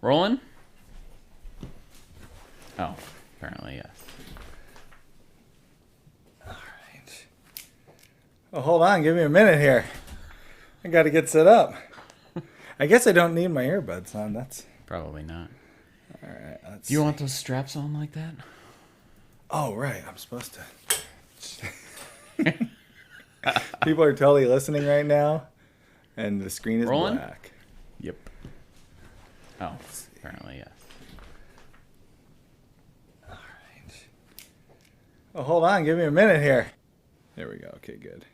Rolling? Oh, apparently, yes. All right. Well, hold on. Give me a minute here. I got to get set up. I guess I don't need my earbuds on. That's Probably not. all right. Let's Do you see. want those straps on like that? Oh, right. I'm supposed to. People are totally listening right now, and the screen is Rolling? black. Yep. Oh, apparently, yes. All right. Well, hold on. Give me a minute here. There we go. Okay, good.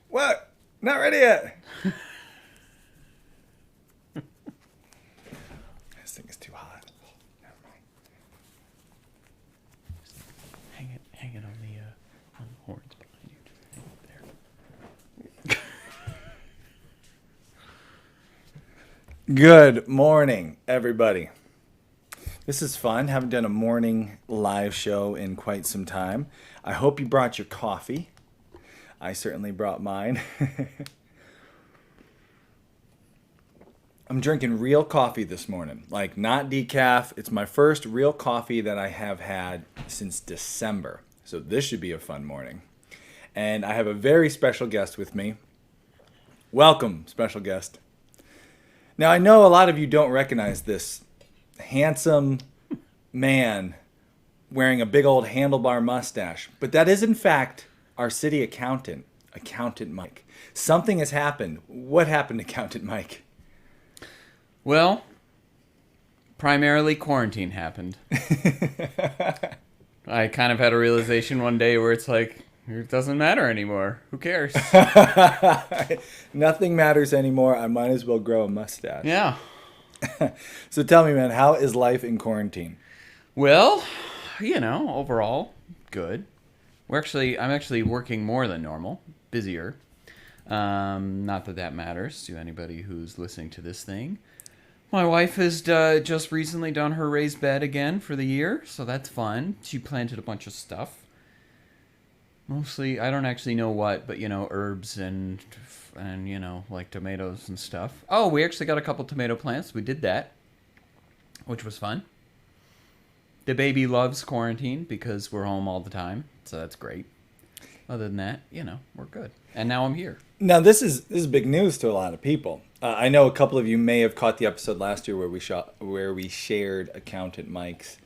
What? Not ready yet. This thing is too hot. Never mind. Hang it on the horns behind you. Just hang it there. Good morning, everybody. This is fun. Haven't done a morning live show in quite some time. I hope you brought your coffee. I certainly brought mine. I'm drinking real coffee this morning. Like, not decaf. It's my first real coffee that I have had since December. So this should be a fun morning. And I have a very special guest with me. Welcome, special guest. Now, I know a lot of you don't recognize this handsome man wearing a big old handlebar mustache, but that is, in fact, our city accountant, Accountant Mike. Something has happened. What happened, Accountant Mike? Well, primarily quarantine happened. I kind of had a realization one day where it's like, it doesn't matter anymore. Who cares? Nothing matters anymore. I might as well grow a mustache. Yeah. So tell me, man, how is life in quarantine? Well, overall, good. I'm actually working more than normal, busier. Not that that matters to anybody who's listening to this thing. My wife has just recently done her raised bed again for the year, so that's fun. She planted a bunch of stuff. Mostly, I don't actually know what, but, herbs and like tomatoes and stuff. Oh, we actually got a couple tomato plants. We did that, which was fun. The baby loves quarantine because we're home all the time, so that's great. Other than that, we're good. And now I'm here. Now, this is big news to a lot of people. I know a couple of you may have caught the episode last year where we shared Accountant Mike's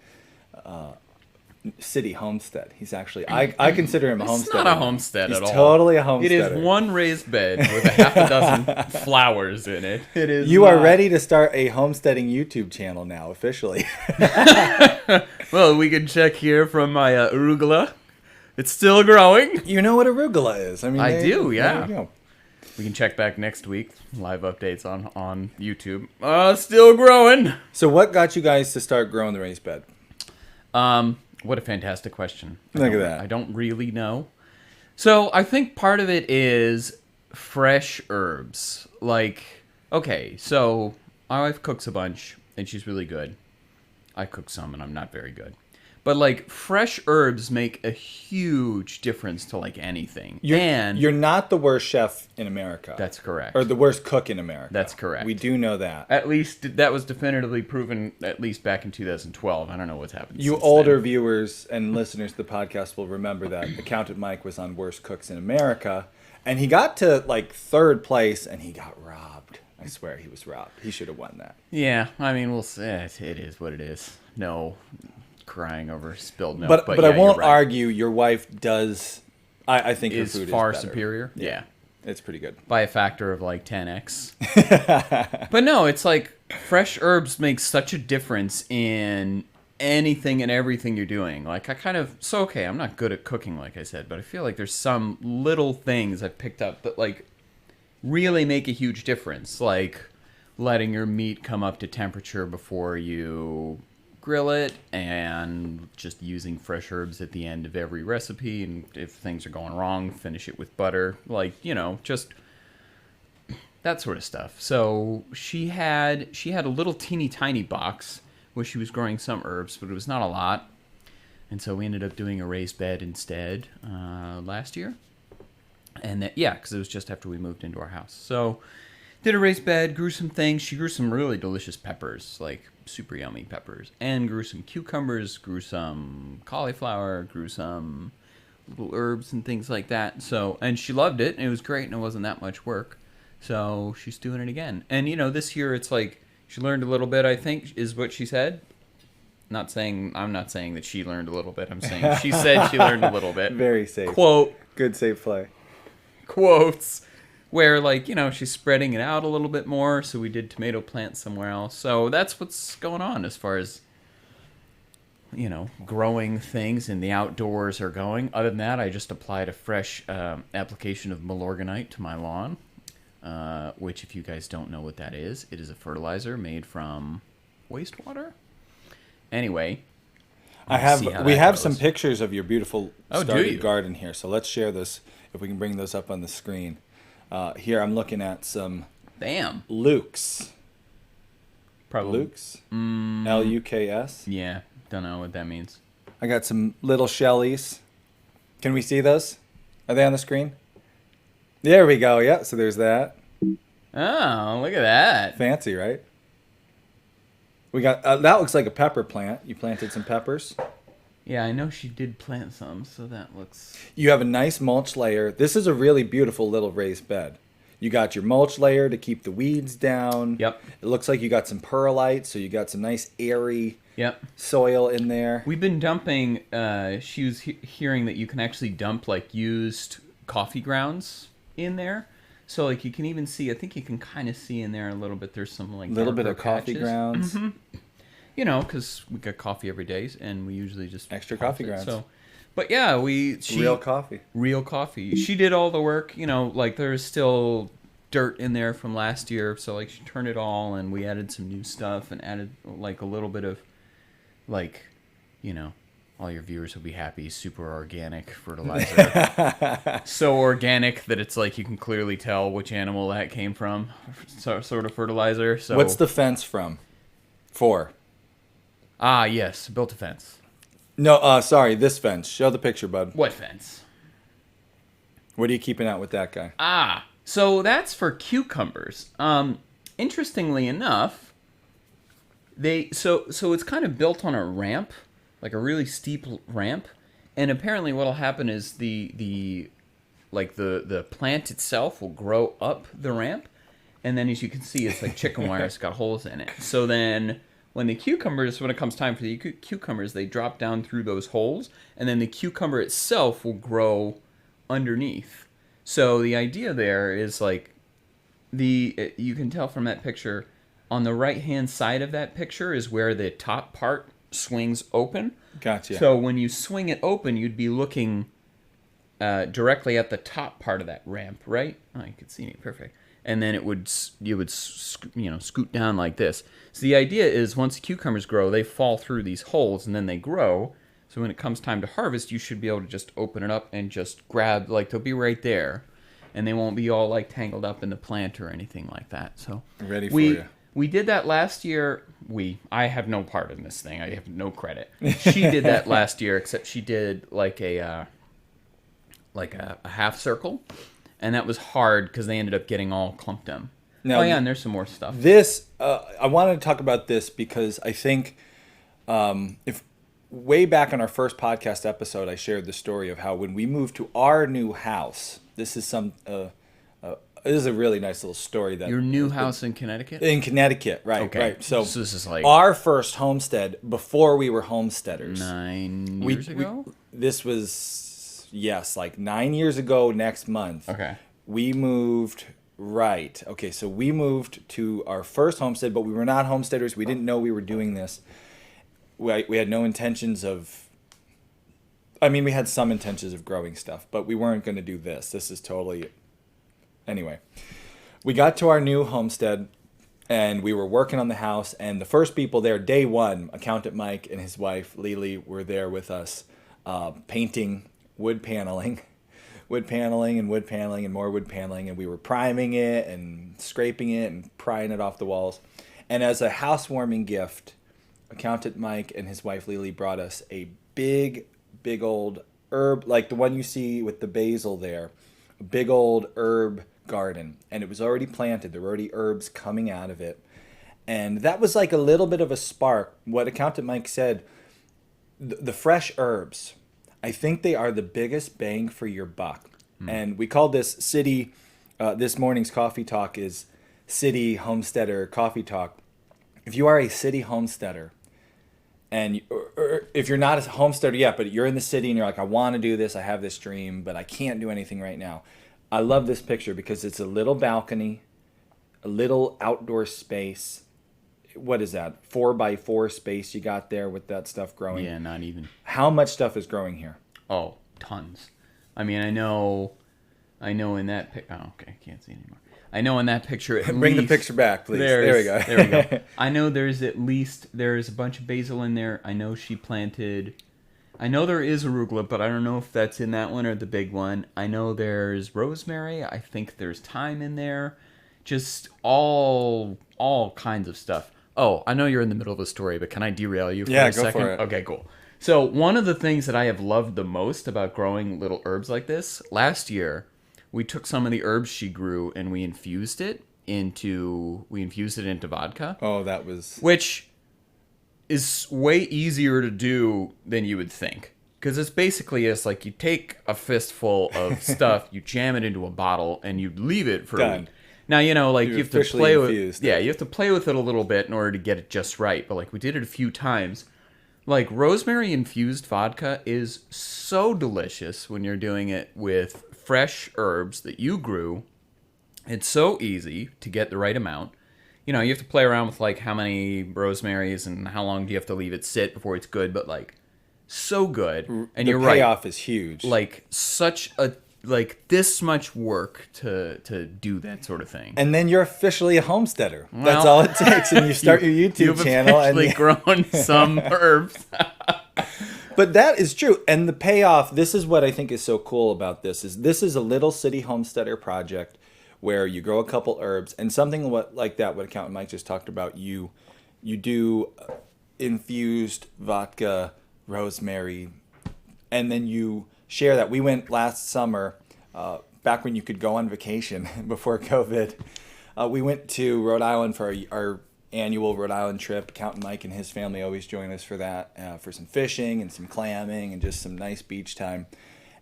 city homestead. He's actually, I consider him a homestead. It's not a homestead at all. He's totally a homesteader. It is one raised bed with a half a dozen flowers in it. It is. You are ready to start a homesteading YouTube channel now, officially. Well, we can check here from my arugula. It's still growing. You know what arugula is? I do, yeah. There you go. We can check back next week. Live updates on YouTube. Still growing. So what got you guys to start growing the raised bed? What a fantastic question. Look at that. I don't really know. So I think part of it is fresh herbs. Like, okay, so my wife cooks a bunch, and she's really good. I cook some, and I'm not very good. But, like, fresh herbs make a huge difference to, like, anything. You're not the worst chef in America. That's correct. Or the worst cook in America. That's correct. We do know that. At least that was definitively proven, at least back in 2012. I don't know what's happened You since older then. viewers and listeners to the podcast will remember that Accountant Mike was on Worst Cooks in America. And he got to, like, third place, and he got robbed. I swear he was robbed. He should have won that. Yeah, I mean, we'll see. It is what it is. No crying over spilled milk. But yeah, I won't you're right. argue your wife does. I think her Is food far is better. superior. Yeah. It's pretty good. By a factor of like 10x. But no, it's like fresh herbs make such a difference in anything and everything you're doing. Like I'm not good at cooking, like I said, but I feel like there's some little things I've picked up that like really make a huge difference. Like letting your meat come up to temperature before you grill it, and just using fresh herbs at the end of every recipe, and if things are going wrong, finish it with butter. Like, just that sort of stuff. So she had a little teeny tiny box where she was growing some herbs, but it was not a lot. And so we ended up doing a raised bed instead last year. And because it was just after we moved into our house. So did a raised bed, grew some things. She grew some really delicious peppers, like super yummy peppers, and grew some cucumbers, grew some cauliflower, grew some little herbs and things like that. So, and she loved it, and it was great, and it wasn't that much work. So she's doing it again. And, this year it's like she learned a little bit, I think, is what she said. I'm not saying that she learned a little bit. I'm saying she said she learned a little bit. Very safe. Quote. Good safe play. Quotes. Where, she's spreading it out a little bit more. So we did tomato plants somewhere else. So that's what's going on as far as, growing things in the outdoors are going. Other than that, I just applied a fresh application of Milorganite to my lawn. Which, if you guys don't know what that is, it is a fertilizer made from wastewater. Anyway, we have some pictures of your beautiful started garden here. So let's share this if we can bring those up on the screen. Here I'm looking at some Luke's. Probably Luke's. Luks. Yeah, don't know what that means. I got some little Shelleys. Can we see those? Are they on the screen? There we go. Yeah, so there's that. Oh, look at that. Fancy, right? We got that looks like a pepper plant. You planted some peppers. Yeah, I know she did plant some, so that looks... You have a nice mulch layer. This is a really beautiful little raised bed. You got your mulch layer to keep the weeds down. Yep. It looks like you got some perlite, so you got some nice airy soil in there. We've been dumping... she was hearing that you can actually dump, used coffee grounds in there. So, you can even see... I think you can kind of see in there a little bit. There's some, little bit of coffee grounds. Mm-hmm. Because we get coffee every day, and we usually just... Extra coffee grounds. So, but yeah, real coffee. Real coffee. She did all the work, there's still dirt in there from last year. So, she turned it all, and we added some new stuff, and added, a little bit of, all your viewers will be happy, super organic fertilizer. So organic that it's you can clearly tell which animal that came from, sort of fertilizer. So what's the fence from? For? Ah, yes, built a fence. No, sorry, this fence. Show the picture, bud. What fence? What are you keeping out with that guy? Ah, so that's for cucumbers. Interestingly enough, so it's kind of built on a ramp, a really steep ramp, and apparently what'll happen is the plant itself will grow up the ramp, and then as you can see, it's like chicken wire. It's got holes in it. So then when it comes time for the cucumbers, they drop down through those holes, and then the cucumber itself will grow underneath. So the idea there is you can tell from that picture, on the right-hand side of that picture is where the top part swings open. Gotcha. So when you swing it open, you'd be looking directly at the top part of that ramp, right? Oh, you can see me perfect. And then you would scoot down like this. So the idea is once cucumbers grow, they fall through these holes and then they grow. So when it comes time to harvest, you should be able to just open it up and just grab, they'll be right there, and they won't be all tangled up in the plant or anything like that. So ready for you. We did that last year. I have no part in this thing. I have no credit. She did that last year, except she did a half circle, and that was hard because they ended up getting all clumped in. Now, and there's some more stuff. This I wanted to talk about this because I think if way back in our first podcast episode, I shared the story of how when we moved to our new house, this is this is a really nice little story. That your new house in Connecticut? In Connecticut, right. Okay. Right. So this is our first homestead before we were homesteaders. 9 years ago? This was, 9 years ago next month. Okay. We moved, right. Okay, so we moved to our first homestead, but we were not homesteaders. We didn't know we were doing this. We had no intentions of... we had some intentions of growing stuff, but we weren't going to do this. This is totally... Anyway, we got to our new homestead, and we were working on the house, and the first people there, day one, Accountant Mike and his wife, Lily, were there with us, painting wood paneling, wood paneling and wood paneling and more wood paneling, and we were priming it and scraping it and prying it off the walls. And as a housewarming gift, Accountant Mike and his wife Lily brought us a big old herb, like the one you see with the basil there, a big old herb garden, and it was already planted. There were already herbs coming out of it. And that was like a little bit of a spark. What Accountant Mike said, the fresh herbs, I think they are the biggest bang for your buck. And we called this city, this morning's coffee talk is City Homesteader Coffee Talk. If you are a city homesteader, and or if you're not a homesteader yet, but you're in the city and you're like, I want to do this, I have this dream, but I can't do anything right now. I love this picture because it's a little balcony, a little outdoor space. What is that? 4x4 space you got there with that stuff growing? Yeah, not even. How much stuff is growing here? Oh, tons. I mean, I know in that okay, I can't see anymore. I know in that picture at Bring least, the picture back, please. There we go. There we go. I know there's a bunch of basil in there. I know she planted. I know there is arugula, but I don't know if that's in that one or the big one. I know there's rosemary. I think there's thyme in there. Just all kinds of stuff. Oh, I know you're in the middle of a story, but can I derail you for a second? For it. Okay, cool. So one of the things that I have loved the most about growing little herbs like this, last year, we took some of the herbs she grew and we infused it into vodka. Oh, that was... Which is way easier to do than you would think. Because it's basically like you take a fistful of stuff, you jam it into a bottle, and you leave it for a week. Now, you have to play with... Yeah, you have to play with it a little bit in order to get it just right. But, we did it a few times. Rosemary-infused vodka is so delicious when you're doing it with fresh herbs that you grew. It's so easy to get the right amount. You have to play around with, how many rosemaries and how long do you have to leave it sit before it's good. But, so good. And you're right. The payoff is huge. This much work to do that sort of thing. And then you're officially a homesteader. Well, that's all it takes. And you start your YouTube channel. You've officially grown some herbs. But that is true. And the payoff, this is what I think is so cool about this is a little city homesteader project where you grow a couple herbs and something like that, what Accountant Mike just talked about, you do infused vodka, rosemary, and then you share that. We went last summer, back when you could go on vacation before COVID. We went to Rhode Island for our annual Rhode Island trip. Accountant Mike and his family always join us for that, for some fishing and some clamming and just some nice beach time.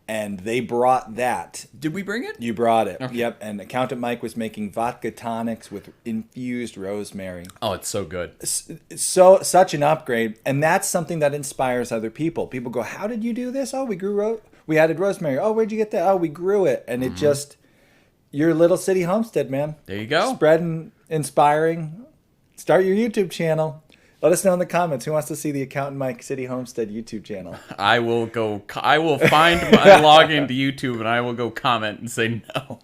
And they brought that. Did we bring it? You brought it. Okay. Yep. And Accountant Mike was making vodka tonics with infused rosemary. Oh, it's so good. Such an upgrade. And that's something that inspires other people. People go, how did you do this? Oh, we added rosemary. Oh, where'd you get that? Oh, we grew it. And it just, your little city homestead, man. There you go. Spreading, inspiring. Start your YouTube channel. Let us know in the comments who wants to see the Accountant Mike City Homestead YouTube channel. I will find my login to YouTube and I will go comment and say no.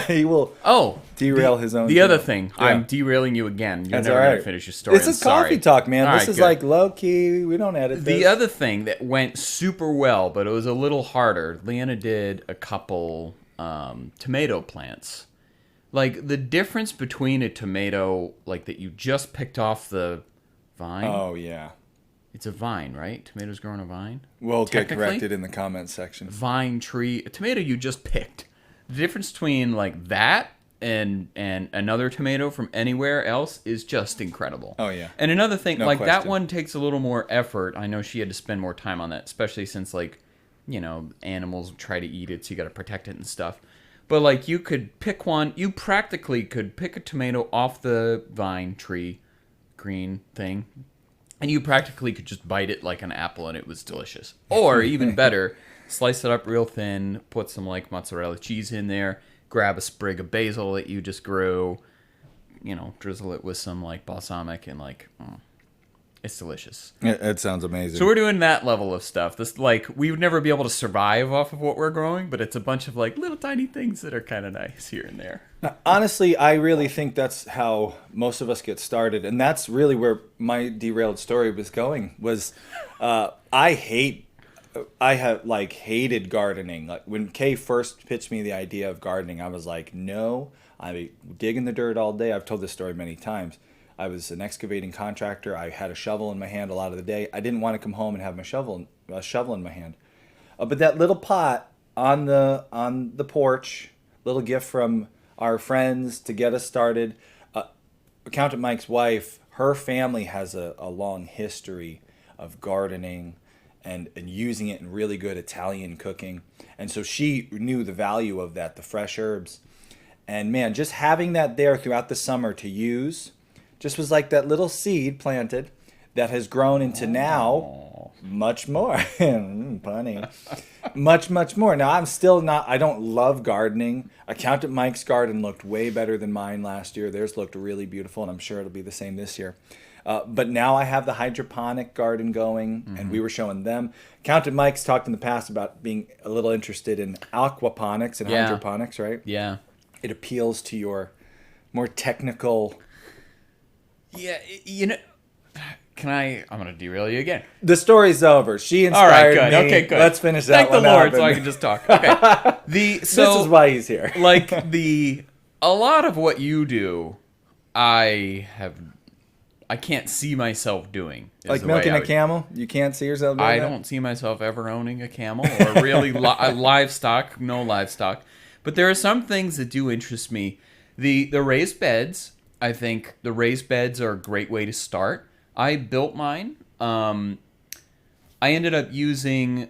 He will derail his own. The other thing, yeah. I'm derailing you again. You're never going to finish your story. This is coffee talk, man. All this is good. Low key. We don't edit this. The other thing that went super well, but it was a little harder, Leanna did a couple tomato plants. The difference between a tomato, that you just picked off the vine. Oh, yeah. It's a vine, right? Tomatoes grow on a vine? We'll get corrected in the comments section. Vine tree. A tomato you just picked. The difference between, that and another tomato from anywhere else is just incredible. Oh, yeah. And another thing, No question. That one takes a little more effort. I know she had to spend more time on that, especially since, animals try to eat it, so you got to protect it and stuff. But, you could pick one. You practically could pick a tomato off the vine tree, green thing, and you practically could just bite it like an apple, and it was delicious. Or, even better, slice it up real thin, put some, mozzarella cheese in there, grab a sprig of basil that you just grew, drizzle it with some, balsamic, and, it's delicious. It sounds amazing. So we're doing that level of stuff. This we would never be able to survive off of what we're growing, but it's a bunch of little tiny things that are kind of nice here and there. Honestly, I really think that's how most of us get started, and that's really where my derailed story was going. I hate I have like hated gardening. Like when Kay first pitched me the idea of gardening, I was like, no, I dig in the dirt all day. I've told this story many times. I was an excavating contractor. I had a shovel in my hand a lot of the day. I didn't want to come home and have my shovel in my hand. But that little pot on the porch, little gift from our friends to get us started. Accountant Mike's wife, her family has a long history of gardening and using it in really good Italian cooking. And so she knew the value of that, the fresh herbs. And man, just having that there throughout the summer to use just was like that little seed planted that has grown into now much more. Punny. Much more. Now, I don't love gardening. Accountant Mike's garden looked way better than mine last year. Theirs looked really beautiful, and I'm sure it'll be the same this year. But now I have the hydroponic garden going, and we were showing them. Accountant Mike's talked in the past about being a little interested in aquaponics and hydroponics, right? Yeah. It appeals to your more technical... Yeah, I'm going to derail you again. The story's over. She inspired me. Okay, good. Let's finish that one. Thank the Lord so I can just talk. Okay. This is why he's here. A lot of what you do, I can't see myself doing. Like milking a camel? You can't see yourself doing that? I don't see myself ever owning a camel or really livestock, no livestock. But there are some things that do interest me. The raised beds, I think the raised beds are a great way to start. I built mine. I ended up using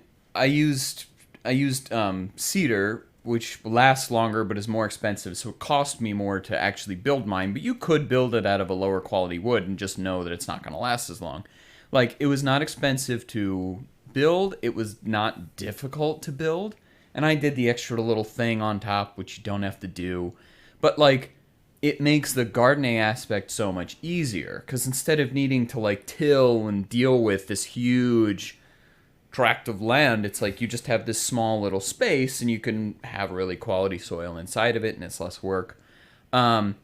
cedar, which lasts longer but is more expensive, so it cost me more to actually build mine. But you could build it out of a lower quality wood and just know that it's not going to last as long. Like, it was not expensive to build. It was not difficult to build. And I did the extra little thing on top, which you don't have to do. But, like, it makes the gardening aspect so much easier. Because instead of needing to, like, till and deal with this huge tract of land, it's like you just have this small little space and you can have really quality soil inside of it and it's less work. So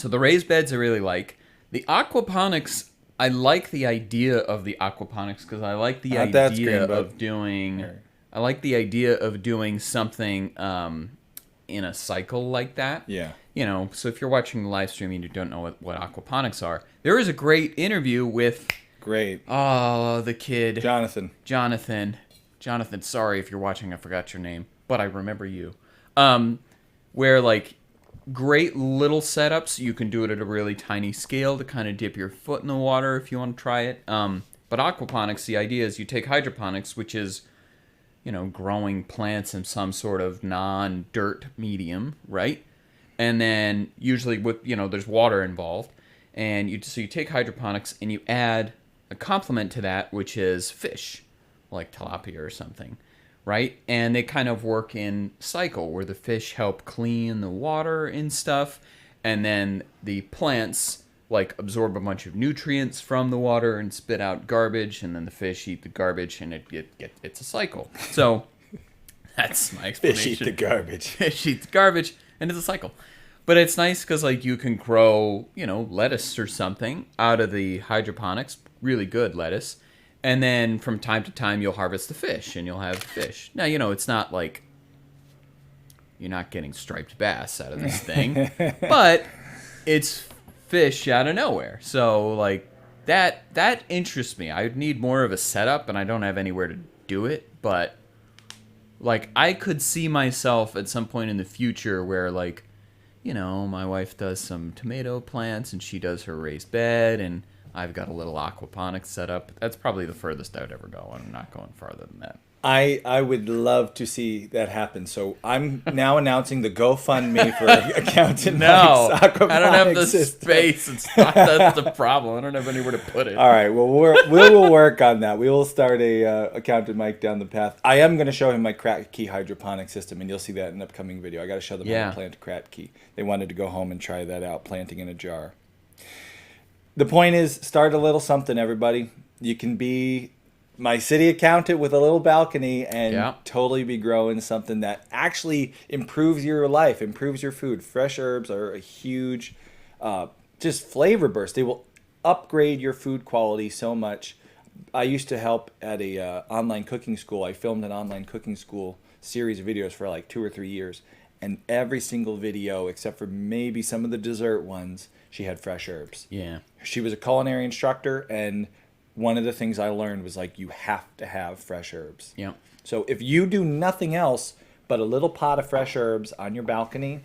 the raised beds I really like. The aquaponics, I like the idea of the aquaponics because I like the idea of doing... I like the idea of doing something in a cycle like that. Yeah. So if you're watching the live stream and you don't know what aquaponics are, there is a great interview with... the kid. Jonathan, sorry if you're watching, I forgot your name, but I remember you. Where, like, great little setups. You can do it at a really tiny scale to kind of dip your foot in the water if you want to try it. But aquaponics, the idea is you take hydroponics, which is... growing plants in some sort of non-dirt medium, right? And then usually with, there's water involved. And you take hydroponics and you add a complement to that, which is fish, like tilapia or something, right? And they kind of work in cycle where the fish help clean the water and stuff. And then the plants like absorb a bunch of nutrients from the water and spit out garbage, and then the fish eat the garbage, and it's a cycle. So that's my explanation. Fish eat the garbage. Fish eat the garbage, and it's a cycle. But it's nice because, like, you can grow, lettuce or something out of the hydroponics, really good lettuce, and then from time to time you'll harvest the fish, and you'll have fish. Now, it's not like you're not getting striped bass out of this thing, but it's fish out of nowhere. So, like, that interests me. I would need more of a setup, and I don't have anywhere to do it, but, like, I could see myself at some point in the future where, like, my wife does some tomato plants, and she does her raised bed, and I've got a little aquaponics set up. That's probably the furthest I would ever go. I'm not going farther than that. I would love to see that happen. So I'm now announcing the GoFundMe for Accountant Mike's aquaponics I don't have the system. space. That's the problem. I don't have anywhere to put it. All right. Well, we will work on that. We will start a Accountant Mike down the path. I am going to show him my Crack Key hydroponic system, and you'll see that in an upcoming video. I got to show them how to plant a Crack Key. They wanted to go home and try that out, planting in a jar. The point is, start a little something, everybody. You can be my city accountant with a little balcony and totally be growing something that actually improves your life, improves your food. Fresh herbs are a huge just flavor burst. They will upgrade your food quality so much. I used to help at a online cooking school. I filmed an online cooking school series of videos for like 2 or 3 years. And every single video, except for maybe some of the dessert ones, she had fresh herbs. Yeah. She was a culinary instructor, and one of the things I learned was like you have to have fresh herbs. Yeah. So if you do nothing else but a little pot of fresh herbs on your balcony,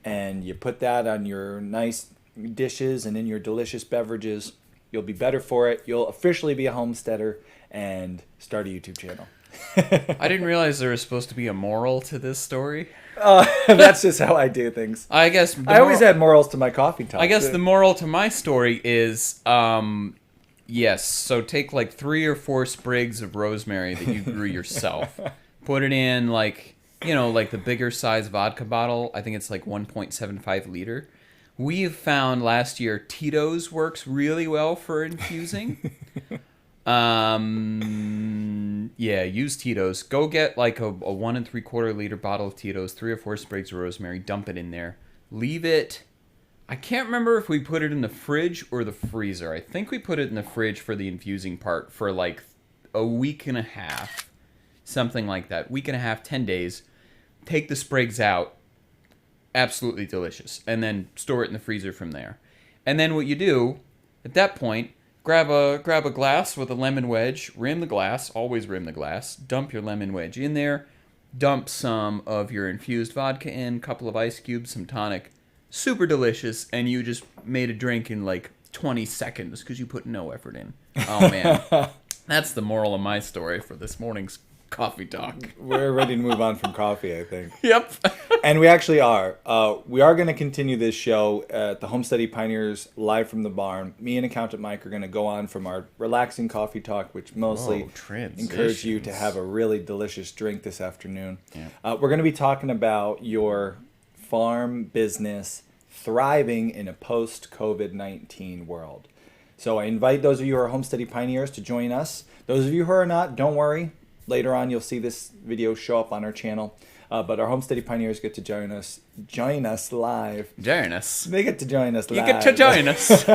and you put that on your nice dishes and in your delicious beverages, you'll be better for it. You'll officially be a homesteader and start a YouTube channel. I didn't realize there was supposed to be a moral to this story. That's just how I do things. I guess I always had morals to my coffee talk. I guess the moral to my story is, yes. So take like 3 or 4 sprigs of rosemary that you grew yourself. Put it in like the bigger size vodka bottle. I think it's like 1.75 liter. We've found last year Tito's works really well for infusing. Yeah, use Tito's. Go get like a 1 3/4 liter bottle of Tito's, 3 or 4 sprigs of rosemary, dump it in there. Leave it. I can't remember if we put it in the fridge or the freezer. I think we put it in the fridge for the infusing part for like a week and a half. Something like that. Week and a half, 10 days. Take the sprigs out. Absolutely delicious. And then store it in the freezer from there. And then what you do, at that point, grab a glass with a lemon wedge, rim the glass, always rim the glass, dump your lemon wedge in there, dump some of your infused vodka in, couple of ice cubes, some tonic. Super delicious, and you just made a drink in like 20 seconds because you put no effort in. Oh, man. That's the moral of my story for this morning's coffee talk. We're ready to move on from coffee, I think. Yep. And we actually are. We are going to continue this show at the Homesteading Pioneers live from the barn. Me and Accountant Mike are going to go on from our relaxing coffee talk, which mostly encourage you to have a really delicious drink this afternoon. Yeah. We're going to be talking about your farm business thriving in a post-COVID-19 world. So I invite those of you who are Homesteading Pioneers to join us. Those of you who are not, don't worry. Later on, you'll see this video show up on our channel. But our Homesteading Pioneers get to join us live. Join us. They get to join us live. You get to join us.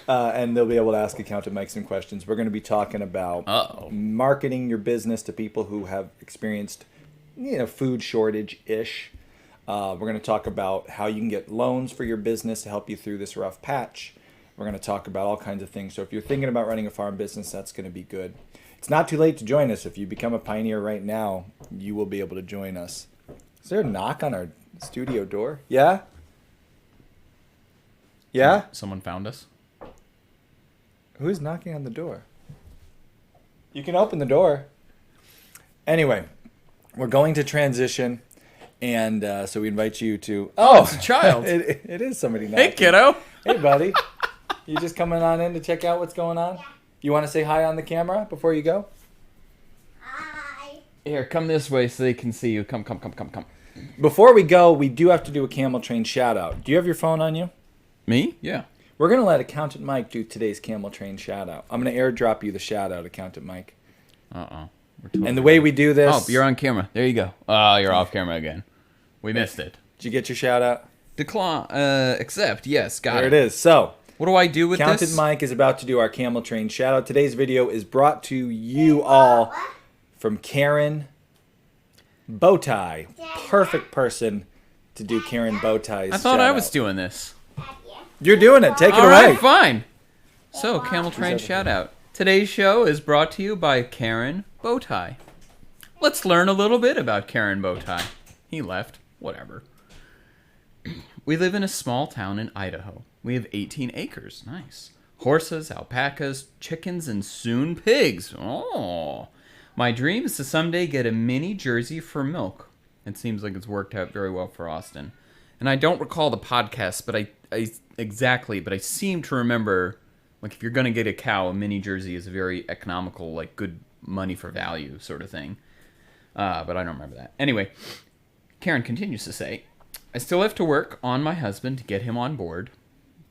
And they'll be able to ask Accountant Mike some questions. We're going to be talking about marketing your business to people who have experienced, food shortage-ish. We're going to talk about how you can get loans for your business to help you through this rough patch. We're going to talk about all kinds of things. So if you're thinking about running a farm business, that's going to be good. It's not too late to join us. If you become a pioneer right now, you will be able to join us. Is there a knock on our studio door? Yeah? Yeah? Someone found us. Who's knocking on the door? You can open the door. Anyway, we're going to transition, and so we invite you to... Oh, it's a child. It is somebody knocking. Hey, kiddo. Hey, buddy. You just coming on in to check out what's going on? You want to say hi on the camera before you go? Hi. Here, come this way so they can see you. Come. Before we go, we do have to do a Camel Train shout-out. Do you have your phone on you? Me? Yeah. We're going to let Accountant Mike do today's Camel Train shout-out. I'm going to airdrop you the shout-out, Accountant Mike. Uh-oh. And the way we do this... Oh, you're on camera. There you go. Oh, you're off camera again. We missed it. Did you get your shout-out? Decline. Accept. Yes, got There it is. So... What do I do with Accountant this? Mike is about to do our Camel Train shout-out. Today's video is brought to you all from Karen Bowtie. Perfect person to do Karen Bowtie's I thought I was shout-out. doing this. You're doing it. Take it All away. right, fine. So, Camel Train shout out. Today's show is brought to you by Karen Bowtie. Let's learn a little bit about Karen Bowtie. He left. Whatever. We live in a small town in Idaho. We have 18 acres. Nice. Horses, alpacas, chickens, and soon pigs. Oh. My dream is to someday get a mini Jersey for milk. It seems like it's worked out very well for Austin. And I don't recall the podcast, but I seem to remember, like, if you're going to get a cow, a mini Jersey is a very economical, like, good money for value sort of thing. But I don't remember that. Anyway, Karen continues to say, I still have to work on my husband to get him on board.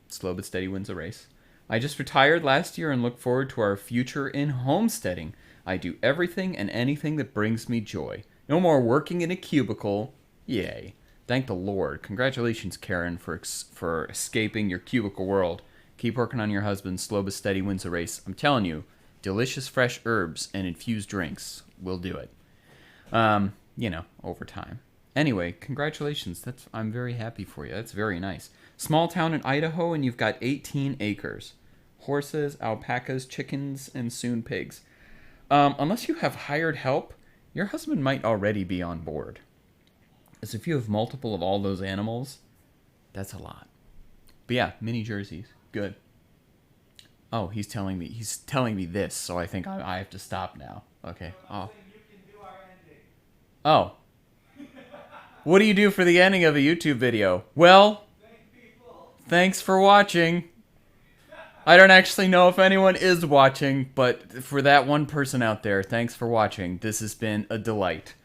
Slow but steady wins the race. I just retired last year and look forward to our future in homesteading. I do everything and anything that brings me joy. No more working in a cubicle. Yay. Thank the Lord. Congratulations, Karen, for escaping your cubicle world Keep working on your husband. Slow but steady wins the race. I'm telling you, delicious fresh herbs and infused drinks will do it. Over time. Anyway, congratulations. I'm very happy for you. That's very nice. Small town in Idaho, and you've got 18 acres. Horses, alpacas, chickens, and soon pigs. Unless you have hired help, your husband might already be on board. As if you have multiple of all those animals, that's a lot. But yeah, mini jerseys. Good. Oh, he's telling me this, so I think I have to stop now. Okay. Oh. What do you do for the ending of a YouTube video? Well, thanks for watching. I don't actually know if anyone is watching, but for that one person out there, thanks for watching. This has been a delight.